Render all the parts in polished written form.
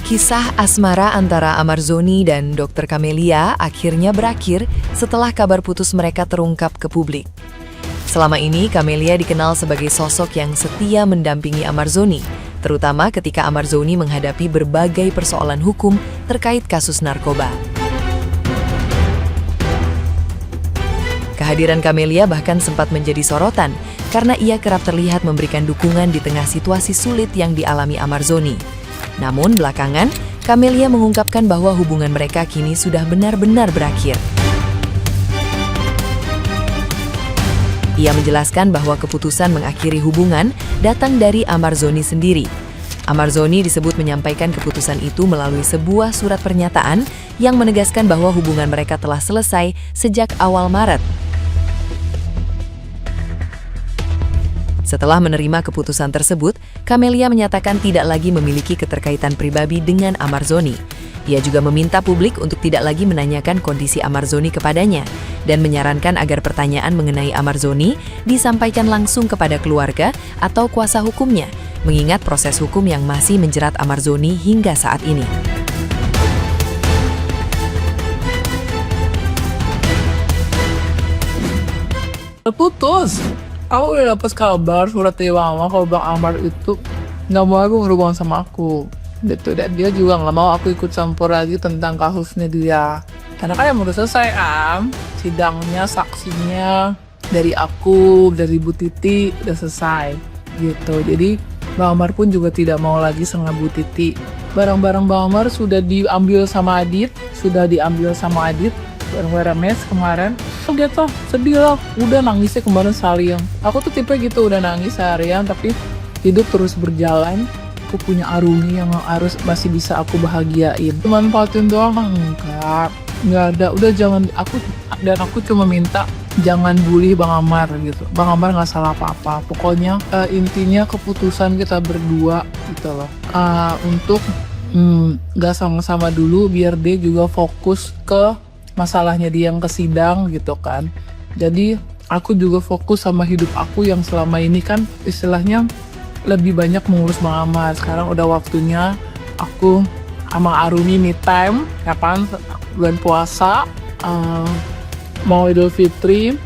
Kisah asmara antara Amarzoni dan Dr. Camelia akhirnya berakhir setelah kabar putus mereka terungkap ke publik. Selama ini, Camelia dikenal sebagai sosok yang setia mendampingi Amarzoni, terutama ketika Amarzoni menghadapi berbagai persoalan hukum terkait kasus narkoba. Kehadiran Camelia bahkan sempat menjadi sorotan karena ia kerap terlihat memberikan dukungan di tengah situasi sulit yang dialami Amarzoni. Namun belakangan, Camelia mengungkapkan bahwa hubungan mereka kini sudah benar-benar berakhir. Ia menjelaskan bahwa keputusan mengakhiri hubungan datang dari Amarzoni sendiri. Amarzoni disebut menyampaikan keputusan itu melalui sebuah surat pernyataan yang menegaskan bahwa hubungan mereka telah selesai sejak awal Maret. Setelah menerima keputusan tersebut, Camelia menyatakan tidak lagi memiliki keterkaitan pribadi dengan Amarzoni. Ia juga meminta publik untuk tidak lagi menanyakan kondisi Amarzoni kepadanya dan menyarankan agar pertanyaan mengenai Amarzoni disampaikan langsung kepada keluarga atau kuasa hukumnya, mengingat proses hukum yang masih menjerat Amarzoni hingga saat ini. Putus. Aku udah dapet kabar surat dari mama kalau Bang Amar itu nggak mau aku berhubungan sama aku gitu, dan dia juga nggak mau aku ikut campur lagi tentang kasusnya dia, karena kan yang udah selesai sidangnya, saksinya dari aku, dari Bu Titi udah selesai gitu. Jadi Bang Amar pun juga tidak mau lagi sama Bu Titi. Barang-barang Bang Amar sudah diambil sama Adit, bareng-bareng mes kemarin. Gitu, sedih lah, udah nangisnya kemarin seharian. Aku tuh tipe gitu, udah nangis seharian tapi hidup terus berjalan. Aku punya Arumi yang harus masih bisa aku bahagiain. Manfaatin doang, enggak ada. Udah jangan, aku cuma minta jangan bully Bang Amar gitu. Bang Amar nggak salah apa-apa. Pokoknya intinya keputusan kita berdua gitu loh. Untuk nggak sama-sama dulu biar dia juga fokus ke masalahnya dia yang ke sidang gitu kan. Jadi aku juga fokus sama hidup aku yang selama ini kan istilahnya lebih banyak mengurus Bang Amar. Sekarang udah waktunya aku sama Arumi me time, kapan bulan puasa, mau Idul Fitri.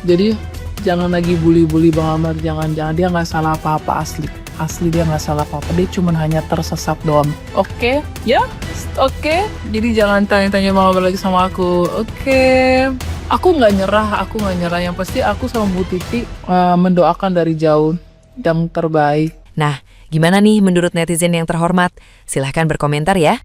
Jadi jangan lagi bully-bully Bang Amar, jangan dia nggak salah apa-apa, asli dia nggak salah apa-apa, dia cuma hanya tersesat doang. Oke? Ya? Oke? Jadi jangan tanya-tanya Bang Amar lagi sama aku. Oke? Aku nggak nyerah. Yang pasti aku sama Bu Titi mendoakan dari jauh yang terbaik. Nah, gimana nih menurut netizen yang terhormat? Silahkan berkomentar ya.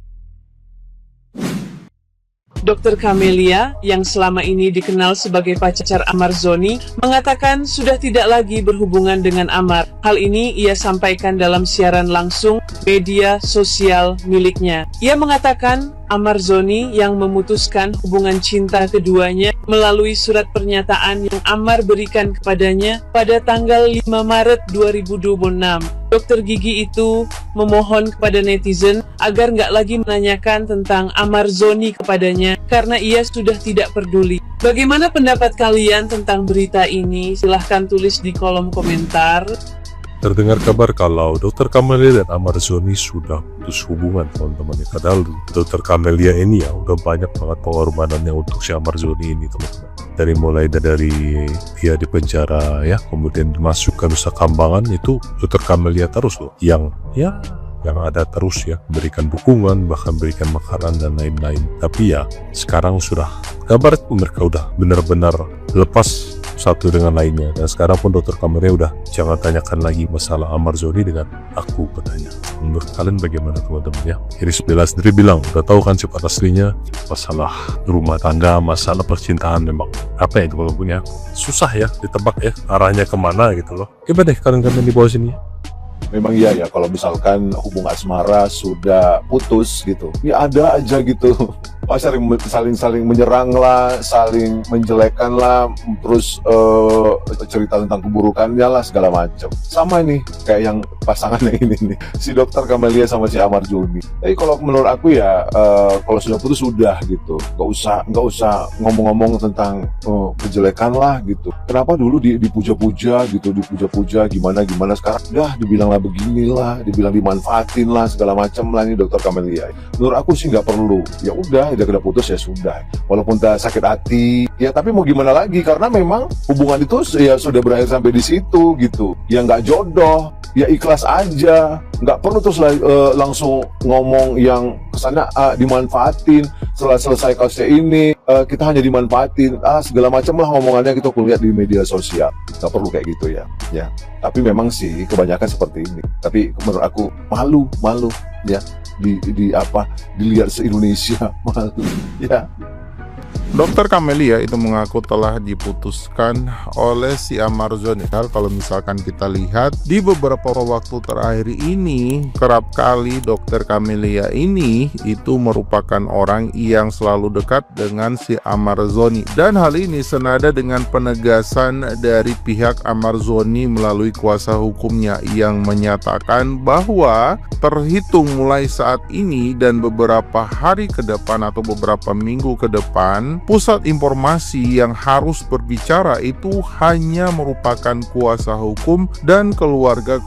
Dr. Camelia, yang selama ini dikenal sebagai pacar Amarzoni, mengatakan sudah tidak lagi berhubungan dengan Amar. Hal ini ia sampaikan dalam siaran langsung media sosial miliknya. Ia mengatakan Amarzoni yang memutuskan hubungan cinta keduanya melalui surat pernyataan yang Amar berikan kepadanya pada tanggal 5 Maret 2026. Dokter gigi itu memohon kepada netizen agar nggak lagi menanyakan tentang Amarzoni kepadanya karena ia sudah tidak peduli. Bagaimana pendapat kalian tentang berita ini? Silahkan tulis di kolom komentar. Terdengar kabar kalau Dr. Camelia dan Amarzoni sudah putus hubungan, teman-teman. Padahal Dr. Camelia ini ya udah banyak banget pengorbanannya untuk si Amarzoni ini, teman-teman. Dari mulai dari dia di penjara ya, kemudian masuk ke Nusa Kambangan, itu Dr. Camelia terus loh yang ada terus ya, berikan dukungan, bahkan berikan makanan dan lain-lain. Tapi ya sekarang sudah kabar mereka udah benar-benar lepas satu dengan lainnya, dan sekarang pun Dr. Camelia udah jangan tanyakan lagi masalah Amarzoni dengan aku, katanya. Menurut kalian bagaimana, teman-teman ya? Iris Bella sendiri bilang udah tahu kan sifat aslinya, masalah rumah tangga, masalah percintaan memang apa ya, teman-teman ya, susah ya ditebak ya arahnya kemana gitu loh. Coba deh kalian di bawah sini ya. Memang iya ya, kalau misalkan hubungan asmara sudah putus gitu, ya ada aja gitu. Saling menyerang lah, saling menjelekkan lah, terus cerita tentang keburukannya lah, segala macam. Sama ini kayak yang pasangan yang ini nih, si dokter Camelia sama si Amar Zoni. Tapi kalau menurut aku ya, kalau sudah putus sudah gitu, nggak usah ngomong-ngomong tentang kejelekan lah gitu. Kenapa dulu dipuja-puja gitu, dipuja-puja gimana sekarang udah dibilang lah beginilah, dibilang dimanfaatin lah segala macam lah ini dokter Camelia. Menurut aku sih nggak perlu. Ya udah putus ya sudah. Walaupun tak sakit hati, ya tapi mau gimana lagi, karena memang hubungan itu ya sudah berakhir sampai di situ gitu. Ya nggak jodoh, ya ikhlas aja, nggak perlu terus langsung ngomong yang kesannya dimanfaatin. Setelah selesai kasusnya ini kita hanya dimanfaatin, segala macam lah ngomongannya kita lihat di media sosial. Nggak perlu kayak gitu ya. Tapi memang sih kebanyakan seperti ini. Tapi menurut aku malu ya dilihat se-Indonesia malu ya. Dokter Camelia itu mengaku telah diputuskan oleh si Amar Zoni. Kalau misalkan kita lihat di beberapa waktu terakhir ini, kerap kali Dokter Camelia ini itu merupakan orang yang selalu dekat dengan si Amar Zoni. Dan hal ini senada dengan penegasan dari pihak Amar Zoni melalui kuasa hukumnya yang menyatakan bahwa terhitung mulai saat ini dan beberapa hari ke depan atau beberapa minggu ke depan, pusat informasi yang harus berbicara itu hanya merupakan kuasa hukum dan keluarga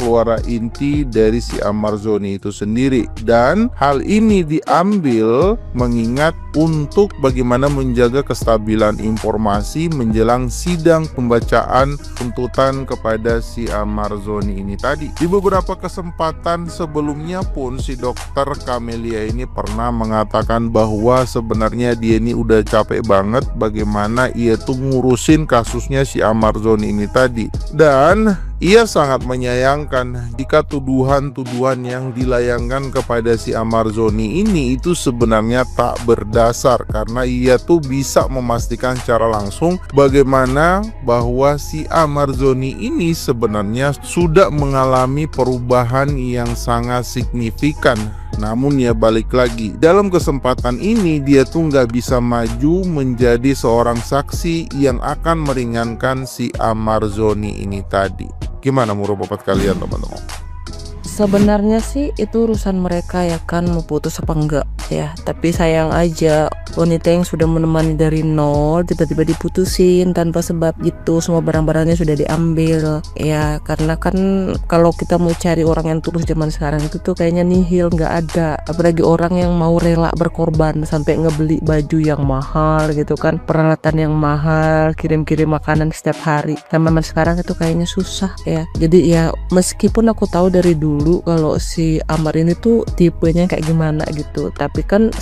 inti dari si Amar Zoni itu sendiri. Dan hal ini diambil mengingat untuk bagaimana menjaga kestabilan informasi menjelang sidang pembacaan tuntutan kepada si Amar Zoni ini tadi. Di beberapa kesempatan sebelumnya pun si dokter Camelia ini pernah mengatakan bahwa sebenarnya dia ini udah capek banget bagaimana ia tuh ngurusin kasusnya si Amar Zoni ini tadi. Dan ia sangat menyayangkan jika tuduhan-tuduhan yang dilayangkan kepada si Amar Zoni ini itu sebenarnya tak berdasar, karena ia tuh bisa memastikan secara langsung bagaimana bahwa si Amar Zoni ini sebenarnya sudah mengalami perubahan yang sangat signifikan. Namun ya balik lagi, dalam kesempatan ini dia tuh nggak bisa maju menjadi seorang saksi yang akan meringankan si Amar Zoni ini tadi. Gimana menurut pendapat kalian teman-teman? Sebenarnya sih itu urusan mereka ya kan, mau putus apa enggak ya. Tapi sayang aja wanita yang sudah menemani dari nol tiba-tiba diputusin tanpa sebab gitu. Semua barang-barangnya sudah diambil ya, karena kan kalau kita mau cari orang yang tulus zaman sekarang itu tuh kayaknya nihil, nggak ada. Apalagi orang yang mau rela berkorban sampai ngebeli baju yang mahal gitu kan, peralatan yang mahal, kirim-kirim makanan setiap hari. Zaman sekarang itu kayaknya susah ya. Jadi ya meskipun aku tahu dari dulu kalau si Amar ini tuh tipenya kayak gimana gitu, tapi kan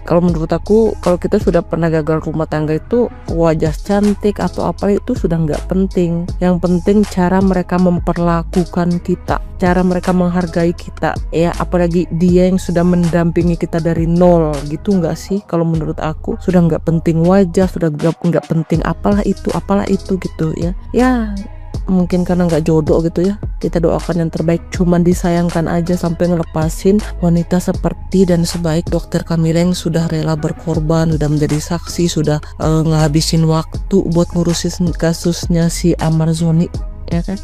kalau menurut aku, kalau kita sudah pernah gagal rumah tangga itu wajah cantik atau apa itu sudah nggak penting. Yang penting cara mereka memperlakukan kita, cara mereka menghargai kita ya. Apalagi dia yang sudah mendampingi kita dari nol gitu, nggak sih? Kalau menurut aku sudah nggak penting wajah, sudah nggak penting apalah itu gitu ya. Ya mungkin karena nggak jodoh gitu ya, kita doakan yang terbaik. Cuman disayangkan aja sampai ngelepasin wanita seperti dan sebaik dokter Camelia yang sudah rela berkorban, sudah menjadi saksi, sudah ngehabisin waktu buat ngurusin kasusnya si Amar Zoni ya kan.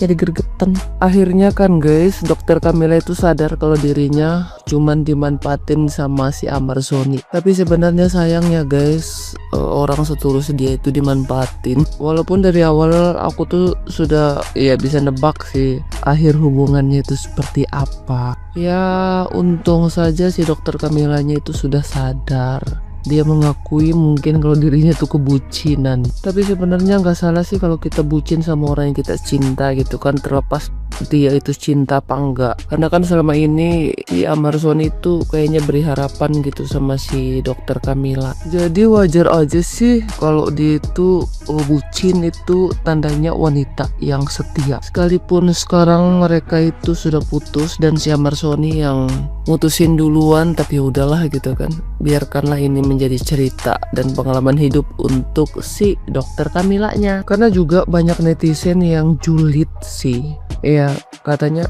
Jadi gregetan. Akhirnya kan guys, dokter Camelia itu sadar kalau dirinya cuman dimanfaatin sama si Amar Zoni. Tapi sebenarnya sayangnya guys, orang setulus dia itu dimanfaatin. Walaupun dari awal aku tuh sudah ya bisa nebak sih akhir hubungannya itu seperti apa. Ya untung saja si dokter Camelianya itu sudah sadar. Dia mengakui mungkin kalau dirinya tuh kebucinan. Tapi sebenarnya nggak salah sih kalau kita bucin sama orang yang kita cinta gitu kan, terlepas dia itu cinta apa enggak. Karena kan selama ini si Amar Zoni itu kayaknya beri harapan gitu sama si dokter Camila. Jadi wajar aja sih kalau dia itu bucin, itu tandanya wanita yang setia. Sekalipun sekarang mereka itu sudah putus dan si Amar Zoni yang mutusin duluan, tapi udahlah gitu kan, biarkanlah ini menjadi cerita dan pengalaman hidup untuk si dokter Camilanya. Karena juga banyak netizen yang julid sih ya, katanya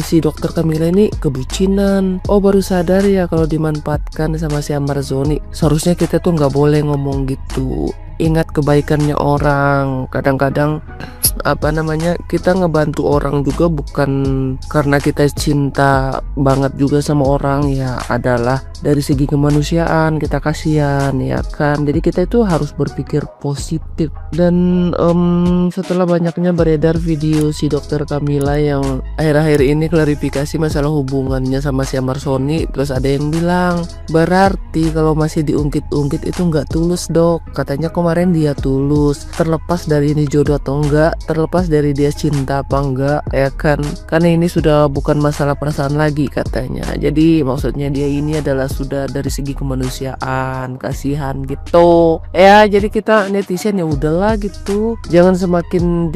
si dokter Camila ini kebucinan. Oh baru sadar ya kalau dimanfaatkan sama si Amar Zoni. Seharusnya kita tuh nggak boleh ngomong gitu ingat kebaikannya orang. Kadang-kadang kita ngebantu orang juga bukan karena kita cinta banget juga sama orang, ya adalah dari segi kemanusiaan, kita kasihan ya kan. Jadi kita itu harus berpikir positif. Dan setelah banyaknya beredar video si dokter Camilla yang akhir-akhir ini klarifikasi masalah hubungannya sama si Amarzoni, terus ada yang bilang berarti kalau masih diungkit-ungkit itu nggak tulus dok. Katanya kemarin dia tulus, terlepas dari ini jodoh atau enggak, terlepas dari dia cinta apa enggak ya kan, karena ini sudah bukan masalah perasaan lagi katanya. Jadi maksudnya dia ini adalah sudah dari segi kemanusiaan, kasihan gitu ya. Jadi kita netizen ya udahlah gitu, jangan semakin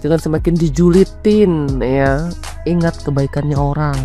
jangan semakin dijulitin ya, ingat kebaikannya orang.